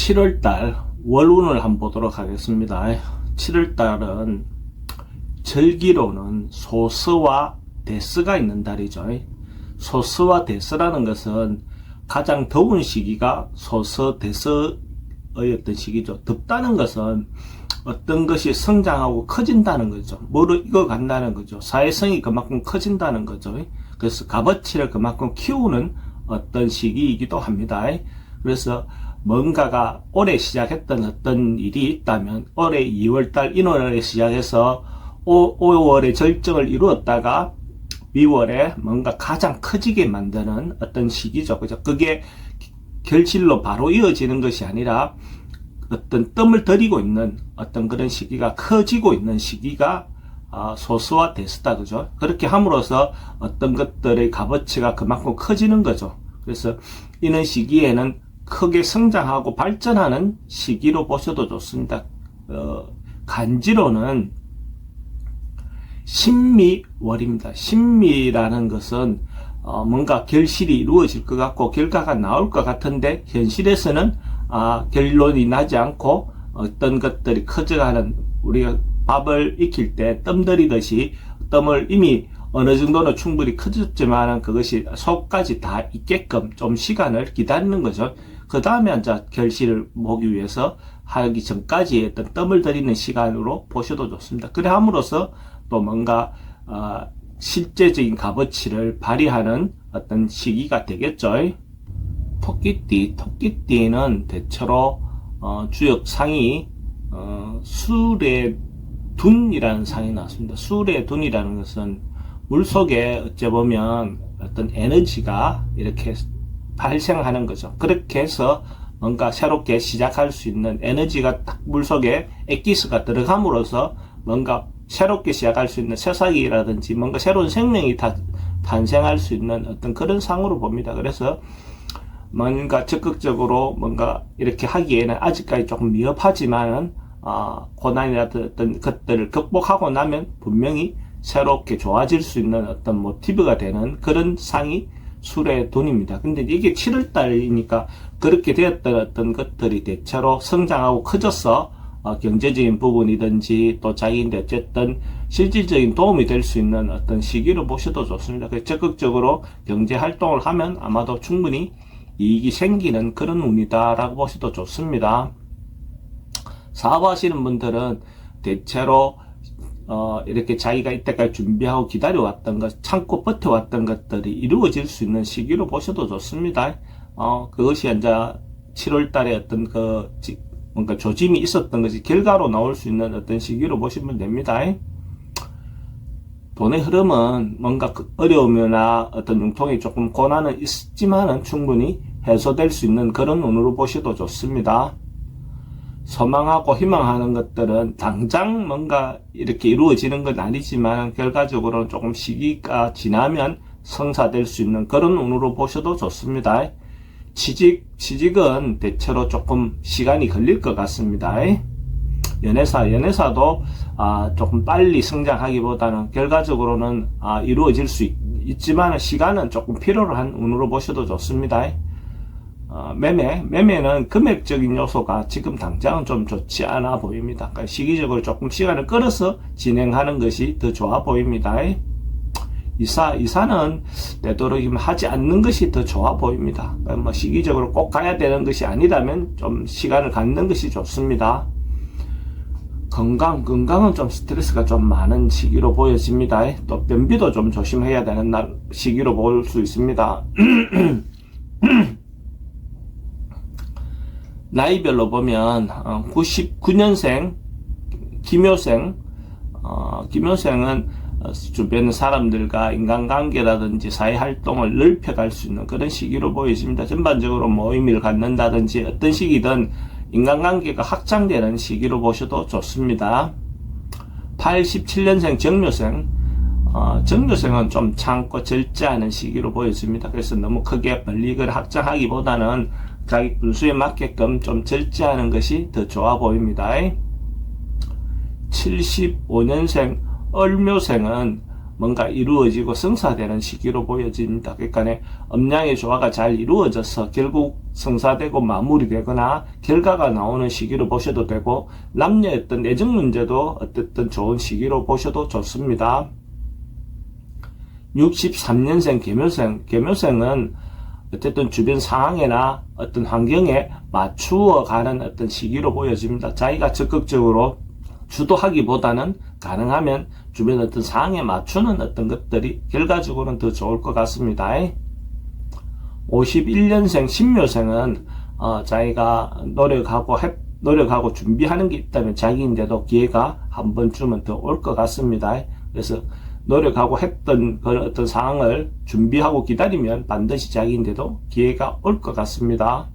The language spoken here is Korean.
7월달 월운을 한번 보도록 하겠습니다. 7월달은 절기로는 소스와 대스가 있는 달이죠. 소스와 대스라는 것은 가장 더운 시기가 소스 대스의 어떤 시기죠. 덥다는 것은 어떤 것이 성장하고 커진다는 거죠. 뭐를 익어간다는 거죠. 사회성이 그만큼 커진다는 거죠. 그래서 값어치를 그만큼 키우는 어떤 시기이기도 합니다. 그래서 뭔가가 올해 시작했던 어떤 일이 있다면 올해 2월달 1월에 시작해서 5월에 절정을 이루었다가 2월에 뭔가 가장 커지게 만드는 어떤 시기죠. 그죠? 그게 결실로 바로 이어지는 것이 아니라 어떤 뜸을 들이고 있는 어떤 그런 시기가 커지고 있는 시기가 소스와 대스다. 그죠? 그렇게 함으로써 어떤 것들의 값어치가 그만큼 커지는 거죠. 그래서 이런 시기에는 크게 성장하고 발전하는 시기로 보셔도 좋습니다. 간지로는 신미월입니다. 신미라는 것은 뭔가 결실이 이루어질 것 같고 결과가 나올 것 같은데 현실에서는 결론이 나지 않고 어떤 것들이 커져가는, 우리가 밥을 익힐 때 뜸 들이듯이 뜸을 이미 어느 정도는 충분히 커졌지만 그것이 속까지 다 익게끔 좀 시간을 기다리는 거죠. 그 다음에 이제 결실을 보기 위해서 하기 전까지 어떤 뜸을 들이는 시간으로 보셔도 좋습니다. 그래 함으로써 또 뭔가 실제적인 값어치를 발휘하는 어떤 시기가 되겠죠. 토끼띠는 대체로 주역상이 수레둔이라는 상이 나왔습니다. 수레둔이라는 것은 물속에 어째 보면 어떤 에너지가 이렇게 발생하는 거죠. 그렇게 해서 뭔가 새롭게 시작할 수 있는 에너지가 딱 물속에 엑기스가 들어감으로써 뭔가 새롭게 시작할 수 있는 새싹이라든지 뭔가 새로운 생명이 탄생할 수 있는 어떤 그런 상으로 봅니다. 그래서 뭔가 적극적으로 뭔가 이렇게 하기에는 아직까지 조금 미흡하지만은 고난이라든 어떤 것들을 극복하고 나면 분명히 새롭게 좋아질 수 있는 어떤 모티브가 되는 그런 상이 수레둔입니다. 근데 이게 7월달이니까 그렇게 되었던 어떤 것들이 대체로 성장하고 커져서 경제적인 부분이든지 또 자기인데 어쨌든 실질적인 도움이 될 수 있는 어떤 시기로 보셔도 좋습니다. 적극적으로 경제 활동을 하면 아마도 충분히 이익이 생기는 그런 운이다라고 보셔도 좋습니다. 사업하시는 분들은 대체로 이렇게 자기가 이때까지 준비하고 기다려왔던 것, 참고 버텨왔던 것들이 이루어질 수 있는 시기로 보셔도 좋습니다. 그것이 이제 7월 달에 어떤 뭔가 조짐이 있었던 것이 결과로 나올 수 있는 어떤 시기로 보시면 됩니다. 돈의 흐름은 뭔가 어려움이나 어떤 융통이 조금 고난은 있지만은 충분히 해소될 수 있는 그런 운으로 보셔도 좋습니다. 소망하고 희망하는 것들은 당장 뭔가 이렇게 이루어지는 건 아니지만 결과적으로는 조금 시기가 지나면 성사될 수 있는 그런 운으로 보셔도 좋습니다. 취직은 대체로 조금 시간이 걸릴 것 같습니다. 연애사도 조금 빨리 성장하기보다는 결과적으로는 이루어질 수 있지만 시간은 조금 필요로 한 운으로 보셔도 좋습니다. 매매는 금액적인 요소가 지금 당장은 좀 좋지 않아 보입니다. 그러니까 시기적으로 조금 시간을 끌어서 진행하는 것이 더 좋아 보입니다. 이사는 되도록이면 하지 않는 것이 더 좋아 보입니다. 그러니까 뭐 시기적으로 꼭 가야 되는 것이 아니라면 좀 시간을 갖는 것이 좋습니다. 건강은 좀 스트레스가 좀 많은 시기로 보여집니다. 또 변비도 좀 조심해야 되는 시기로 볼 수 있습니다. 나이별로 보면 99년생 김효생은 주변 사람들과 인간관계라든지 사회활동을 넓혀갈 수 있는 그런 시기로 보여집니다. 전반적으로 의미를 갖는다든지 어떤 시기든 인간관계가 확장되는 시기로 보셔도 좋습니다. 87년생 정묘생은 좀 참고 절제하는 시기로 보여집니다. 그래서 너무 크게 벌리거나 확장하기보다는 자기 분수에 맞게끔 좀 절제하는 것이 더 좋아 보입니다. 75년생 을묘생은 뭔가 이루어지고 성사되는 시기로 보여집니다. 그러니까 음양의 조화가 잘 이루어져서 결국 성사되고 마무리되거나 결과가 나오는 시기로 보셔도 되고, 남녀의 어떤 애정 문제도 어쨌든 좋은 시기로 보셔도 좋습니다. 63년생 계묘생은 어쨌든 주변 상황이나 어떤 환경에 맞추어 가는 어떤 시기로 보여집니다. 자기가 적극적으로 주도하기보다는 가능하면 주변 어떤 상황에 맞추는 어떤 것들이 결과적으로는 더 좋을 것 같습니다. 51년생 신묘생은 자기가 노력하고 준비하는 게 있다면 자기인데도 기회가 한 번쯤은 더 올 것 같습니다. 그래서 노력하고 했던 그런 어떤 상황을 준비하고 기다리면 반드시 자기인데도 기회가 올 것 같습니다.